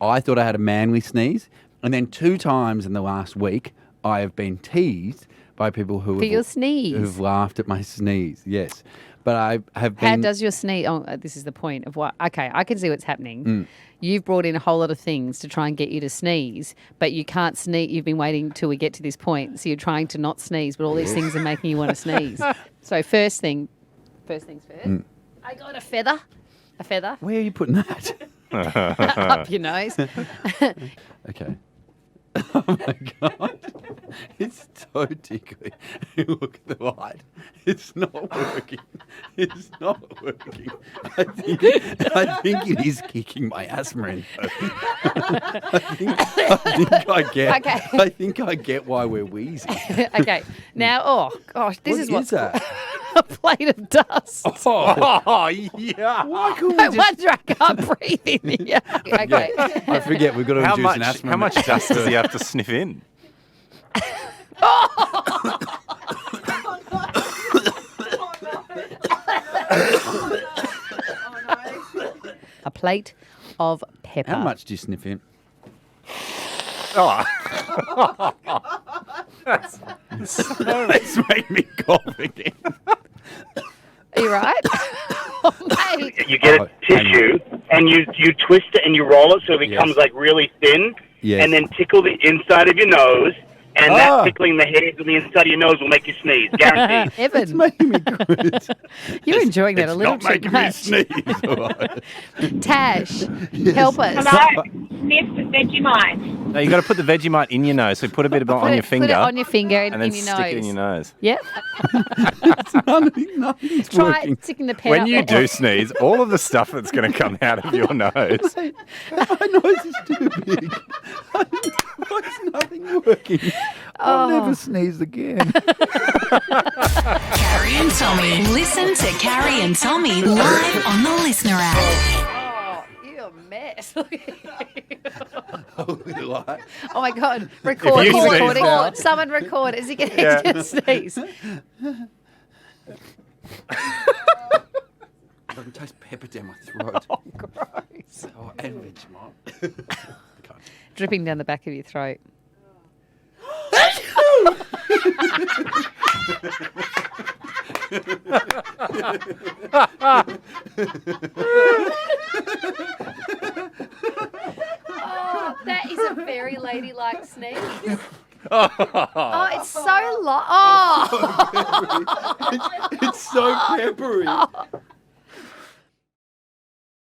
I thought I had a manly sneeze. And then 2 times in the last week, I have been teased by people For your sneeze. who've laughed at my sneeze. Yes. But I have been... How does your sneeze... Oh, this is the point of what... Okay, I can see what's happening. Mm. You've brought in a whole lot of things to try and get you to sneeze, but you can't sneeze. You've been waiting till we get to this point, so you're trying to not sneeze, but all these things are making you want to sneeze. So first things first. I got a feather. A feather. Where are you putting that? Up your nose. Okay. Oh, my God. It's so tickly. Look at the light. It's not working. It's not working. I think it is kicking my asthma in. I think I get why we're wheezing. Okay. Now, oh, gosh, this is What is that? a plate of dust. Oh, yeah. Why couldn't No wonder I can't breathe in here. Okay. I forget, we've got to introduce an asthma. How much dust does he have to sniff in? A plate of pepper. How much do you sniff in? Oh. It's made me cough again. Are you right? Oh, mate. You get a tissue and you twist it and you roll it so it becomes like really thin, and then tickle the inside of your nose, and that tickling the hairs on the inside of your nose will make you sneeze, guaranteed. Evan, It's making me good. you're enjoying that a little Not too making me much. sneeze. All right. Tash, help us. Hello? Sniff Vegemite. No, you got to put the Vegemite in your nose. So put a bit of it on your finger. Put it on your finger and and then in your stick nose. it in your nose. Yep. Nothing's Try working. sticking the pen When up you there. do sneeze, all of the stuff that's going to come out of your nose. My nose is too big. Why is nothing working? I'll never sneeze again. Carrie and Tommy. Listen to Carrie and Tommy live on the Listener app. Oh, you're a mess. Oh my God! Record. If you He's sneeze recording. now- Someone record. Is he going to sneeze? I can taste pepper down my throat. Oh, gross. Oh, and Vegemite. Dripping down the back of your throat. Oh, that is a very ladylike sneeze. Oh, it's so long. Oh. It's so peppery.